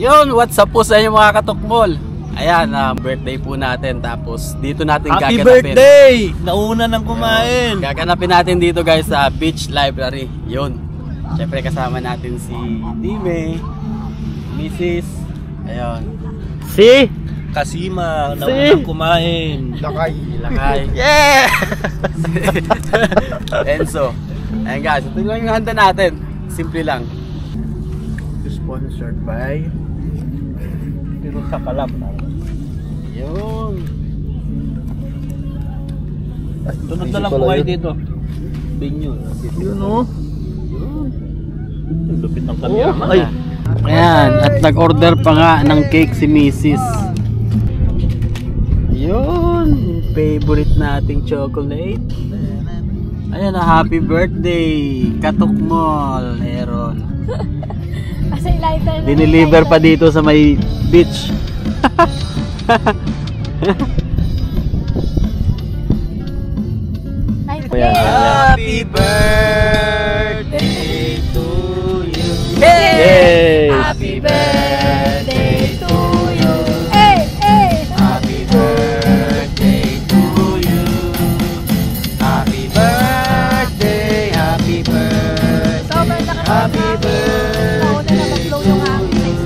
Yun, what's up po sa inyo mga katukmol? Ayan, birthday po natin. Tapos dito natin Happy gaganapin. birthday! Nauna nang kumain. Gaganapin natin dito guys sa Beach Library. Yun. Siyempre kasama natin si Dime, Mrs. Ayun. Si Kasima, nauna nang kumain. Lakay. Yeah! Enzo. Ayan guys, ito lang yung handa natin. Simple lang. Sponsored by Pero sa Kalam. Yun. Tunod na lang po kayo dito. Binyo. Yun o. Lupit ng kamera. Ay. Ayan, at nag-order pa nga ng cake si Mrs. Yun, favorite nating chocolate. Ayan na, happy birthday Katukmol, Aaron. Diniliver pa dito sa may beach. Happy birthday to you. Yay! Happy birthday to you. Hey, hey. Happy birthday to you. Happy birthday, happy birthday. Sobrang Happy birthday. Nauna na mag-blow yung aking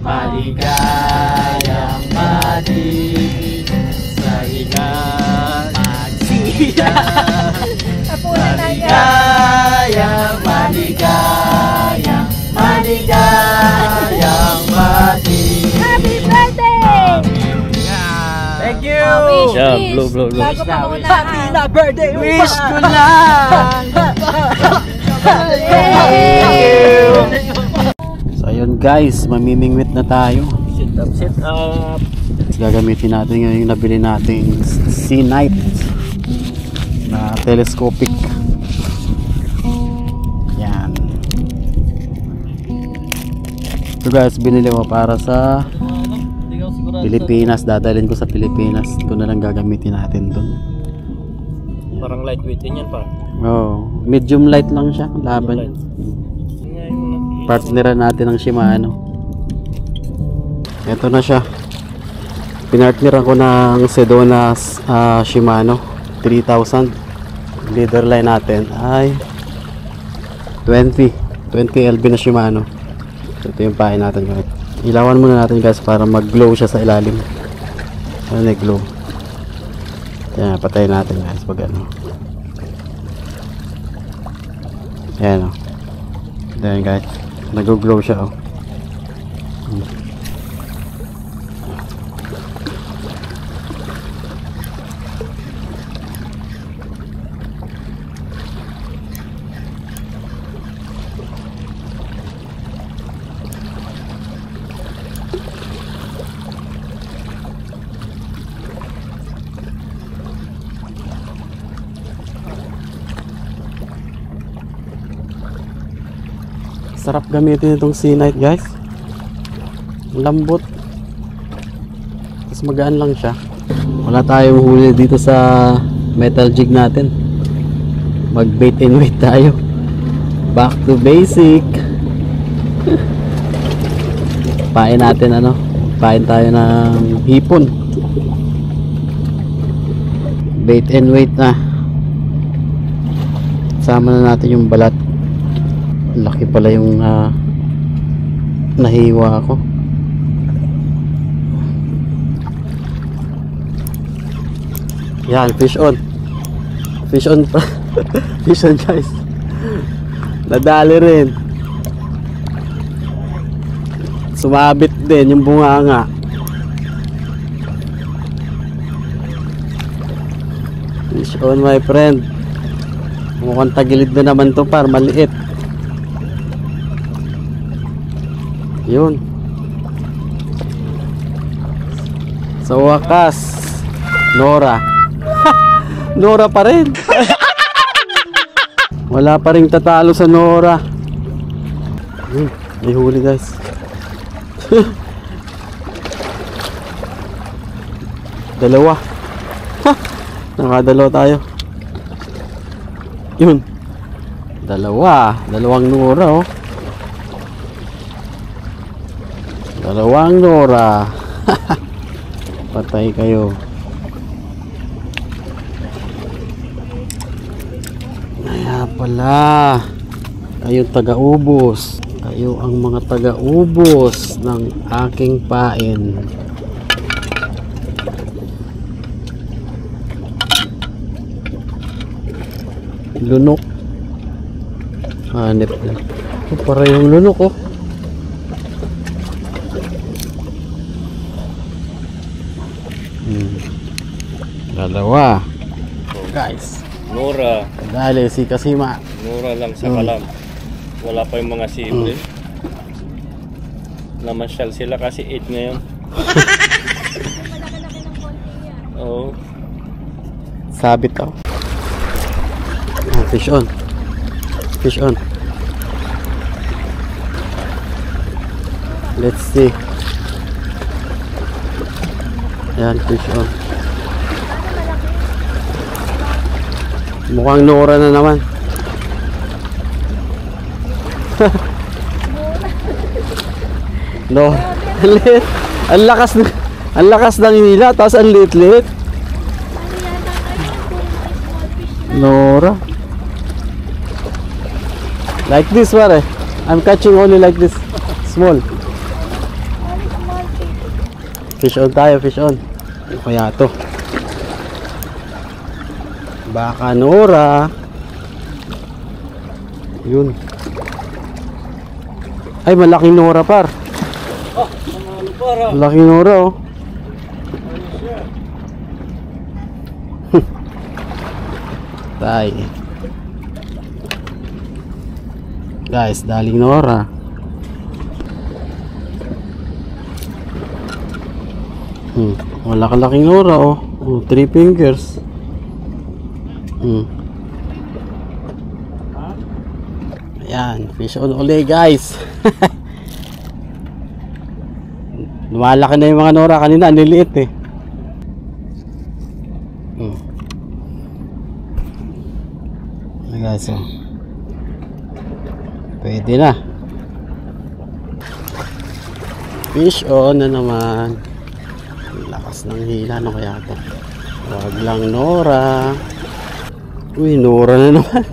Maligayang madi sa ikan magsiya. Tapunan na yan. Maligayang madi. Happy birthday! Thank you! Wish, Yeah, wish. blow, blow, blow. Bago pa muna. Happy na birthday! Wish ko lang! So ayun guys, mamimingwit na tayo. Sit up, sit up. Gagamitin natin yung nabili nating Sea Night na telescopic. Yan. So guys, binili ko para sa Pilipinas. Dadalhin ko sa Pilipinas. Ito na lang gagamitin natin dun. Parang lightweight din yan pa. Oh, medium light lang siya. Laban. Partneran natin ng Shimano. Ito na siya. Pinartneran ko ng Sedona Shimano 3000. Leader line natin ay 20 LB na Shimano. Ito yung pain natin guys. Ilawan muna natin guys para mag-glow siya sa ilalim. Ano na glow. Yan, patayin natin guys pag ano. Yan o. Yan guys. Nag-glow siya o. Sarap gamitin itong Sea Night guys. Lambot. Tapos magaan lang siya. Wala tayong huli dito sa metal jig natin. Mag bait and wait tayo. Back to basic. Pain natin ano. Pain tayo ng hipon. Bait and wait na. Sama na natin yung balat. Laki pala yung nahiwa ako. Yan, fish on. Fish on pa. Fish on guys. Nadali rin. Sumabit din yung bunganga. Fish on my friend. Mukhang tagilid na naman to par, maliit. Yun. Sa wakas, Nora. Nora pa rin. Wala pa rin tatalo sa Nora. May huli guys. Dalawa. Nakadalawa tayo. Yun. Dalawang Nora oh. Dalawang Nora. Patay kayo. Kaya pala. Kayo taga-ubos. Kayo ang mga taga-ubos ng aking pain. Lunok. Hanip na. Para yung lunok oh. Dalawa. Guys. Nora. Dali si Kasima. Nora lang sa kalam. Wala pa yung mga siyempre. Namasyal sila kasi 8 ngayon. Oo. Sabit ako. Fish on. Fish on. Let's see. Ayan, fish on. Mukhang Nora na naman. No. Ang lakas ng hila, tapos ang liit-liit. Nora. Like this, pare. I'm catching only like this. Small. Fish on tayo, fish on. Ano kaya to? Baka Nora. Yun. Ay, malaking Nora, par. Oh, ano para? Malaking Nora, oh. Tay. Guys, daling Nora. Wala kalaking Nora, oh. 3 fingers. Ayan, fish on uli, guys. Lumalaki na yung mga Nora kanina, niliit eh. Guys, oh. Pwede na. Fish on na naman. Lakas ng hila, no kaya ito? Wag lang Nora. Uy, Nora na naman.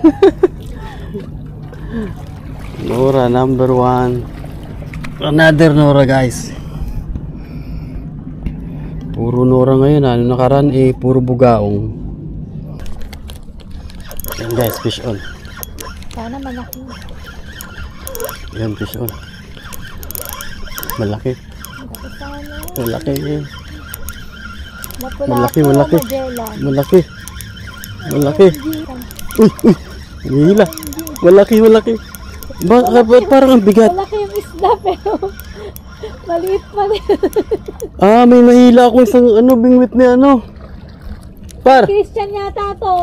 Nora number 1. Another Nora, guys. Puro Nora ngayon. Ano nakaraan eh, puro bugaong. Yan guys, fish on. Sana malaki. Yan, fish on. Malaki. Malaki eh. Malaki, malaki. Malaki. Malaki. Uy, uy. Hila. Malaki, malaki. Parang ang bigat. Malaki yung isda pero maliit pa rin. Ah, may nahila ako isang bingwit ni ano. Par. Christian yata to.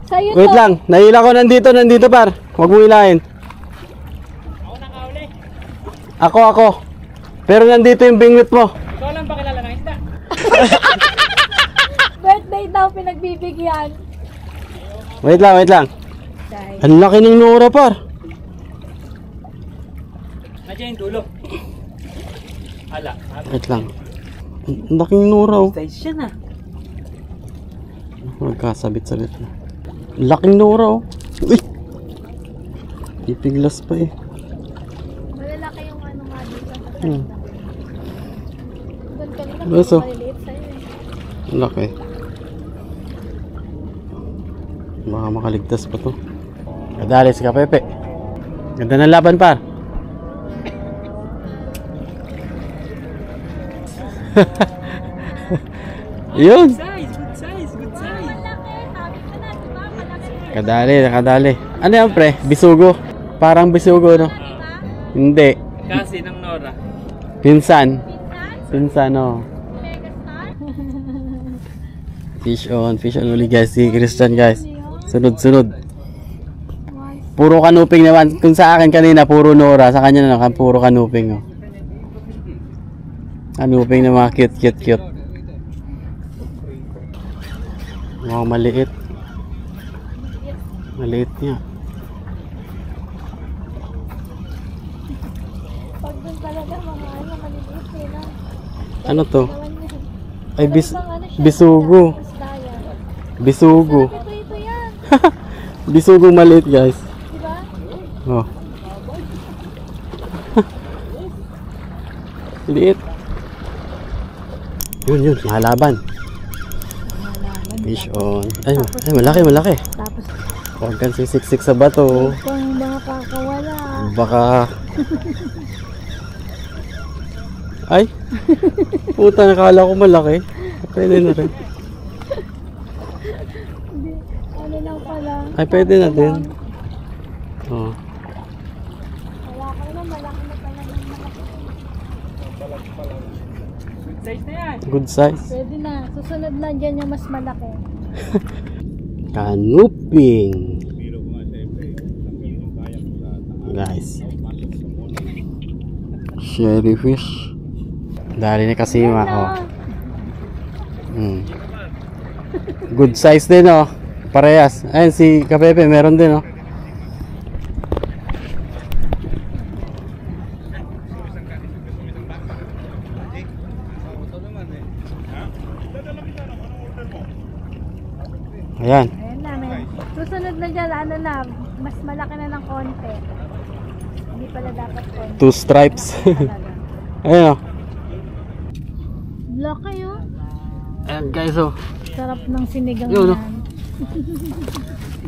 Sa'yo Wait to. lang. Nahila ko nandito par. Huwag mo hilahin. Ako nakauli. Ako. Pero nandito yung bingwit mo. Ikaw lang ba kilala ng isda? Birthday daw pinagbibigyan. Wait lang. Ang laki ng Nora par. Nandiyan yung dulo. Hala. Wait lang. Ang laking Nora oh. Size siya na. Magkasabit-sabit na. Ang laking Nora oh. Uy! Pipiglas pa eh. Malalaki yung ano nga dito sa kanya. Doon kanina Beso. maliliit sa'yo eh. Ang laki. Baka makaligtas pa to. Kadali si Kapepe. Ganda ng laban par. Yun. Good size. Malaki. Sabi ko na, diba? Malaki. Kadali. Ano yan pre? Bisugo. Parang bisugo no? Hindi. Kasi ng Nora. Pinsan oh. Fish on uli guys. Si Christian guys. Sunod. Puro kanuping naman. Kung sa akin kanina, puro Nora. Sa kanya na puro kanuping oh. Kanuping na mga cute. Wow, maliit. Maliit niya. Pag dun talaga mga ano, maliliit eh, no? Ano to? Naman yun. Ay, Pero ibang ano siya, bisugo. isda yan. Bisugo. Sarap ito yan. Bisugo maliit, guys. Diba? Oh. Liit. Yun, mahalaban. Fish on. Ay, malaki. Tapos, Huwag kang sisiksik sa bato. kung mga kakawala. Baka... Ay! Puta, nakala ko malaki. Pwede na rin. Hindi, ano lang pala. Ay, pwede na din. Oh. Wala ka naman, malaki na pala ng mga. Good size. Pwede na. Susunod na dyan yung mas malaki. Canoping. Guys. Sherry fish. Dali ni Kasima. Oh. Good size din, oh. Parehas. Ayun, si Kapepe meron din, oh. Ayan. Ayan na, may susunod na dyan, ano na, mas malaki na ng konti. Hindi pala dapat konti. 2 stripes. Talaga. Ayan, oh. Laki yun. Ayan, guys, oh. Sarap ng sinigang Yun, no? yan.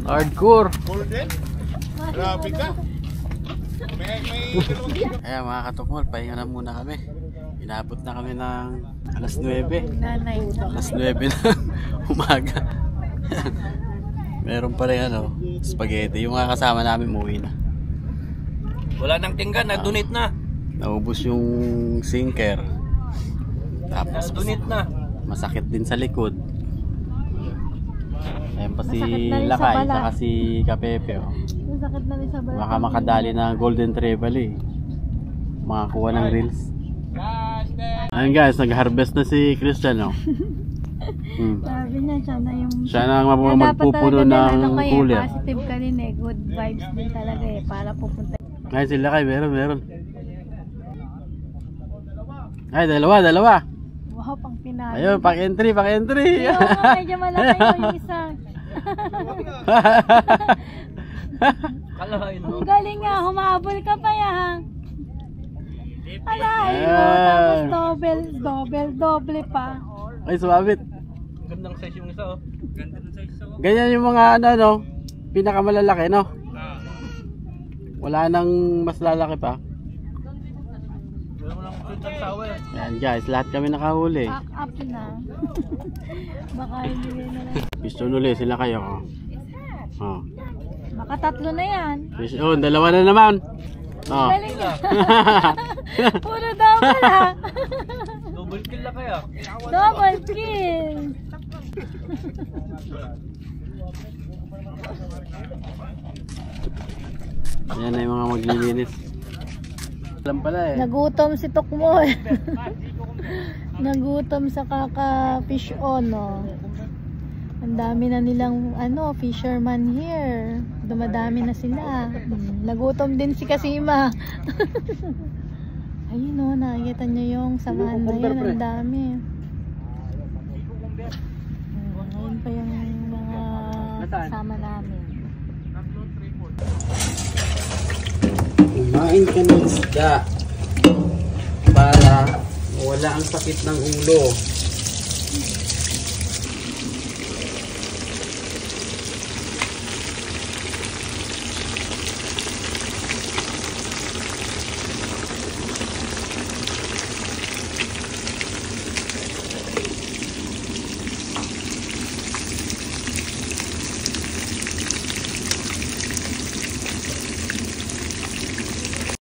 Hardcore. Grabe ka. Ayan, mga katukmol, pahinga na muna kami. Inabot na kami ng alas 9. Nanay. Alas 9 na umaga. Meron pa rin ano, spaghetti. Yung mga kasama namin umuwi na. Wala nang tinggan, na-donate na. Naubos yung sinker. Tapos Na-donate na. masakit din sa likod. Ayan pa si Masakit na rin sa Lakay, balat. saka si Kapepe. Oh. Masakit na rin sa balat. Baka makadali na Golden Treble eh. Makakuha ng reels. Ayun guys, nag-harvest na si Christian. Oh. Sabi niya, siya na yung... Siya na ang Kaya dapat magpupuno talaga ng ano kayo, cooler. positive ka rin eh. Good vibes din talaga eh. Para pupunta. Ay, sila kay meron. Ay, dalawa. Wow, pang pinali. Ayun, pak-entry. Oo, medyo malaki yung isa. Kalahin mo. Ang galing nga, humabol ka pa yan. Alahin mo, tapos double pa. Ay, sumabit. Gandang size yung isa, oh. Ganda ng size, oh. Ganyan yung mga ano, pinakamalalaki, no? Wala nang mas lalaki pa. Wala mo lang fruit at sour. Ayan guys, lahat kami nakahuli. Pack up na. Baka hindi na lang. Piston ulit sila kayo. Oh. Baka tatlo na yan. Piston, dalawa na naman. Oh. Galing na. Puro double ha. Double kill na kaya. Double kill. Ayan na yung mga maglilinis. Alam pala eh. Nagutom si Tukmol. Nagutom sa kaka-fish on, no. Ang dami na nilang ano, fisherman here. Dumadami na sila. Nagutom din si Kasima. Ayun, no, nakikita niyo yung samahan na yun. Ang dami. Ayun pa yung mga kasama namin. Kumain ka ng isda para wala ang sakit ng ulo.